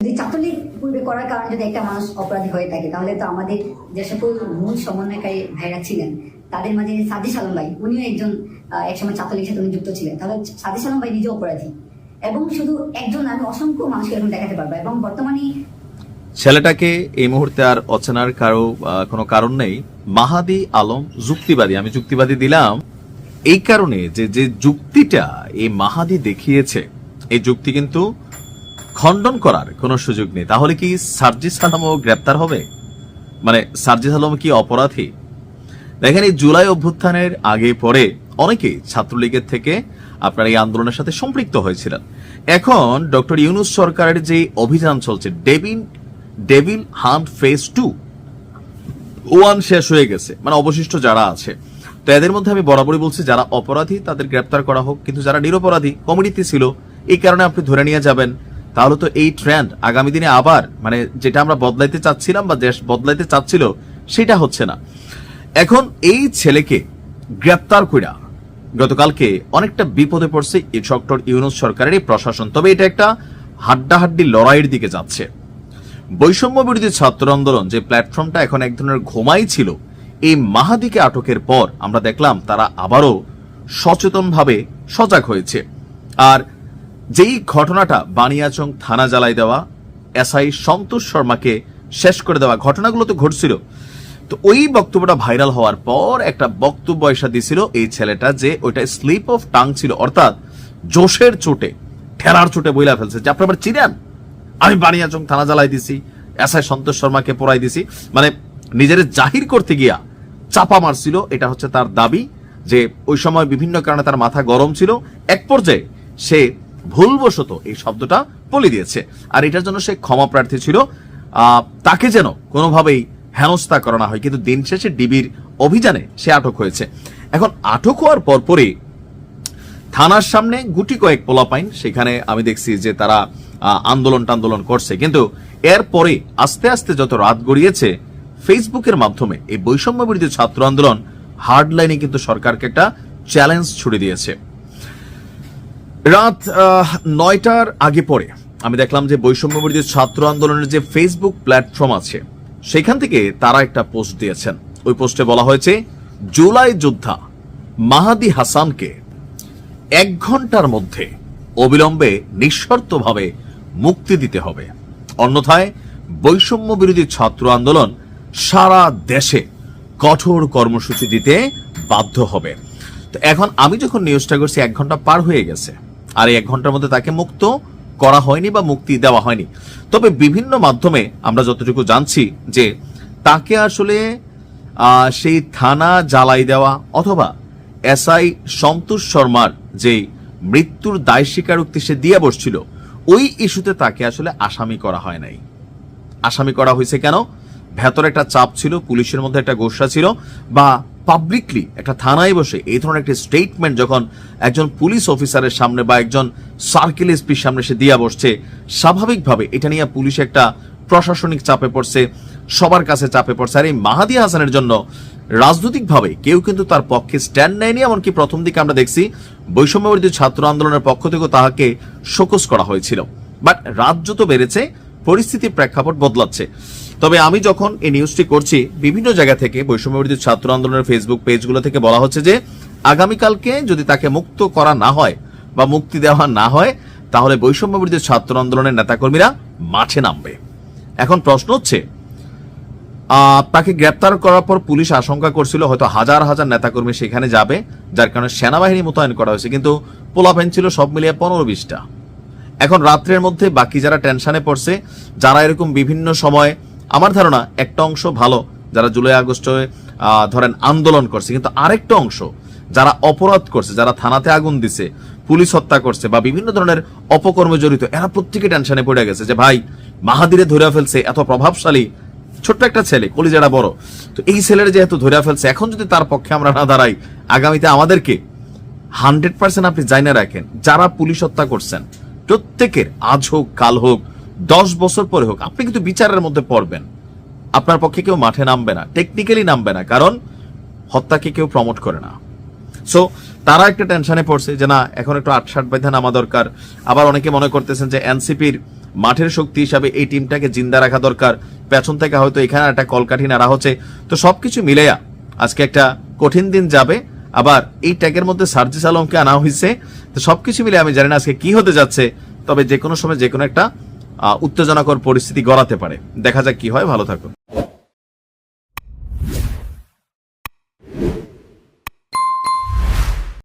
যদি ছাত্রলীগ পূর্বে করার কারণে যদি একটা মানুষ অপরাধী হয়ে থাকে, তাহলে তো আমাদের যে সকল মূল সমন্বয়কারী ভাইরা ছিলেন তাদের মাঝে সাজিস আলম ভাই, উনিও একজন একসময় ছাত্রলীগের সাথে উনি যুক্ত ছিলেন। তাহলে সাজিস আলম ভাই নিজেও অপরাধী, এবং শুধু একজন, আমি অসংখ্য মানুষকে এরকম দেখাতে পারবো। এবং বর্তমানে ছেলেটাকে এই মুহূর্তে আর অচেনার কোনো কারণ নেই। মাহাদি আলম যুক্তিবাদী, আমি যুক্তিবাদী দিলাম এই কারণে যে যুক্তিটা এই মাহাদি দেখিয়েছে, এই যুক্তি কিন্তু খণ্ডন করার কোনো সুযোগ নেই। তাহলে কি সার্জিস আলমও গ্রেপ্তার হবে? মানে সার্জিস আলম কি অপরাধী? দেখেন, এই জুলাই অভ্যুত্থানের আগে পরে অনেকেই ছাত্রলীগের থেকে আপনার এই আন্দোলনের সাথে সম্পৃক্ত হয়েছিলেন। এখন ডক্টর ইউনূস সরকারের যে অভিযান চলছে, ডেভিল হান্ট ফেজ 2 শেষ হয়ে গেছে, মানে অবশিষ্ট যারা আছে, তো এদের মধ্যে আমি বরাবরই বলছি যারা অপরাধী তাদের গ্রেপ্তার করা হোক, কিন্তু যারা নিরপরাধী কমিটিতে ছিল এই কারণে আপনি ধরে নিয়ে যাবেন, তাহলে তো এই ট্রেন্ড আগামী দিনে আবার মানে যেটা আমরা বদলাইতে চাচ্ছিলাম বা দেশ বদলাইতে চাচ্ছিল সেটা হচ্ছে না। এখন এই ছেলেকে গ্রেপ্তার কইরা গতকালকে অনেকটা বিপদে পড়ছে ডক্টর ইউনূস সরকারের এই প্রশাসন। তবে এটা একটা হাড্ডাহাড্ডি লড়াইয়ের দিকে যাচ্ছে। বৈষম্য বিরোধী ছাত্র আন্দোলন যে প্ল্যাটফর্মটা এখন এক ধরনের ঘুমাই ছিল, এই মাহাদিকে আটকের পর আমরা দেখলাম তারা আবারও সচেতনভাবে সজাগ হয়েছে। আর যেই ঘটনাটা বানিয়াচং থানা জ্বালাই দেওয়া, এসআই সন্তোষ শর্মাকে শেষ করে দেওয়া, ঘটনাগুলো তো ঘটছিল। তো ওই বক্তব্যটা ভাইরাল হওয়ার পর একটা বক্তব্য এসে দিছিল এই ছেলেটা যে ওইটা স্লিপ অফ টাং ছিল, অর্থাৎ জোশের চোটে, ঠেলার চোটে বইলা ফেলছে যে আপনারা চিনেন আমি বানিয়াচং থানা জ্বালাই দিছি, এসআই সন্তোষ শর্মাকে পড়াই দিছি, মানে নিজের জাহির করতে গিয়া চাপা মারছিল। এটা হচ্ছে তার দাবি যে ওই সময় বিভিন্ন কারণে তার মাথা গরম ছিল, এক পর্যায়ে সে ভুলবশত এই শব্দটা বলে দিয়েছে, আর এটার জন্য সে ক্ষমা প্রার্থী ছিল। তাকে যেন কোনোভাবেই হেনস্থা করা না হয়, কিন্তু দিন শেষে ডিবির অভিযানে সে আটক হয়েছে। এখন আটক হওয়ার পরপরই থানার সামনে গুটি কয়েক পোলাপাইন, সেখানে আমি দেখছি যে তারা আন্দোলন করছে, কিন্তু এরপরে আস্তে আস্তে যত রাত গড়িয়েছে ফেসবুকের মাধ্যমে এই বৈষম্য বিরোধী ছাত্র আন্দোলন হার্ড লাইনে কিন্তু সরকারকে একটা চ্যালেঞ্জ ছুড়ে দিয়েছে। রাত 9টার আগে পরে আমি দেখলাম যে বৈষম্য বিরোধী ছাত্র আন্দোলনের যে ফেসবুক প্ল্যাটফর্ম আছে সেখান থেকে তারা একটা পোস্ট দিয়েছেন। ওই পোস্টে বলা হয়েছে, জুলাই যোদ্ধা মাহাদি হাসানকে 1 ঘন্টার মধ্যে অবিলম্বে নিঃশর্তভাবে মুক্তি দিতে হবে, অন্যথায় বৈষম্য বিরোধী ছাত্র আন্দোলন সারা দেশে কঠোর কর্মসূচি দিতে বাধ্য হবে। তো এখন আমি যখন নিউজটা করছি 1 ঘন্টা পার হয়ে গেছে, আর এই 1 ঘন্টার মধ্যে তাকে মুক্ত করা হয়নি বা মুক্তি দেওয়া হয়নি। তবে বিভিন্ন মাধ্যমে আমরা যতটুকু জানছি যে তাকে আসলে সেই থানা জ্বালাই দেওয়া অথবা এসআই সন্তোষ শর্মার যে মৃত্যুর দায় স্বীকারোক্তি সে দিয়ে বসছিল, ওই ইস্যুতে তাকে আসলে আসামি করা হয় নাই। আসামি করা হয়েছে কেন? ভেতরে একটা চাপ ছিল, পুলিশের মধ্যে একটা গোসা ছিল, বা পাবলিকলি একটা থানায় বসে এই ধরনের একটা স্টেটমেন্ট যখন একজন পুলিশ অফিসারের সামনে বা একজন সার্কেল এসপির সামনে সে দিয়া বসছে, স্বাভাবিকভাবে এটা নিয়ে পুলিশ একটা প্রশাসনিক চাপে পড়ছে, সবার কাছে চাপে পড়ছে। আর এই মাহাদি হাসানের জন্য রাজনৈতিকভাবে কেউ কিন্তু তার পক্ষে স্ট্যান্ড নেয়নি। এমনকি প্রথম দিকে আমরা দেখছি বৈষম্য বিরোধী ছাত্র আন্দোলনের পক্ষ থেকে তাহাকে শোকজ করা হয়েছিল। বাট রাত যত বেড়েছে পরিস্থিতির প্রেক্ষাপট বদলাচ্ছে। তবে আমি যখন এই নিউজটি করছি, বিভিন্ন জায়গা থেকে বৈষম্য বিরোধী ছাত্র আন্দোলনের ফেসবুক পেজগুলো থেকে বলা হচ্ছে যে আগামীকালকে যদি তাকে মুক্ত করা না হয় বা মুক্তি দেওয়া না হয়, তাহলে বৈষম্য বিরোধী ছাত্র আন্দোলনের নেতাকর্মীরা মাঠে নামবে। এখন প্রশ্ন হচ্ছে, তাকে গ্রেপ্তার করার পর পুলিশ আশঙ্কা করছিল হয়তো হাজার হাজার নেতাকর্মী সেখানে যাবে, যার কারণে সেনাবাহিনী মোতায়েন করা হয়েছে, কিন্তু পোলাপেন ছিল সব মিলিয়ে 15-20টা। এখন রাত্রের মধ্যে বাকি যারা টেনশনে পড়ছে, যারা এরকম বিভিন্ন সময়, আমার ধারণা একটা অংশ ভালো যারা জুলাই আগস্টে ধরেন আন্দোলন করছে, কিন্তু আরেকটা অংশ যারা অপরাধ করছে, যারা থানাতে আগুন দিছে, পুলিশ হত্যা করছে বা বিভিন্ন ধরনের অপকর্মে জড়িত, এরা প্রত্যেকে টেনশনে পড়ে গেছে যে ভাই মাহাদিরে ধরে ফেলছে, এত প্রভাবশালী ছোট্ট একটা ছেলে, কলিজাটা বড়, তো এই ছেলের যেহেতু ধরে ফেলছে, এখন যদি তার পক্ষে আমরা না দাঁড়াই, আগামীতে আমাদেরকে 100% আপনি জানিয়ে রাখেন যারা পুলিশ হত্যা করছেন প্রত্যেকের আজ হোক কাল হোক 10 বছর পরে হোক আপনি কিন্তু বিচারের মধ্যে পড়বেন। আপনার পক্ষে কেউ মাঠে নামবে না, টেকনিক্যালি নামবে না, কারণ হত্যাকে কেউ প্রমোট করে না। সো তারা একটা টেনশনে পড়ছে যে না, এখন একটু 8-7 বেঁধে নামা দরকার। আবার অনেকে মনে করতেছেন যে এনসিপির মাঠের শক্তি হিসাবে এই টিমটাকে জিন্দা রাখা দরকার, পেছন থেকে হয়তো এখানে একটা কলকাঠি নাড়া হচ্ছে। তো সবকিছু মিলেয়া আজকে একটা কঠিন দিন যাবে। আবার এই ট্যাগের মধ্যে সার্জিস আলমকে আনা হয়েছে। তো সবকিছু মিলে আমি জানি না আজকে কি হতে যাচ্ছে, তবে যে কোনো সময় যে কোনো একটা উত্তেজনাকর পরিস্থিতি গড়াতে পারে। দেখা যাক কি হয়। ভালো থাকুন।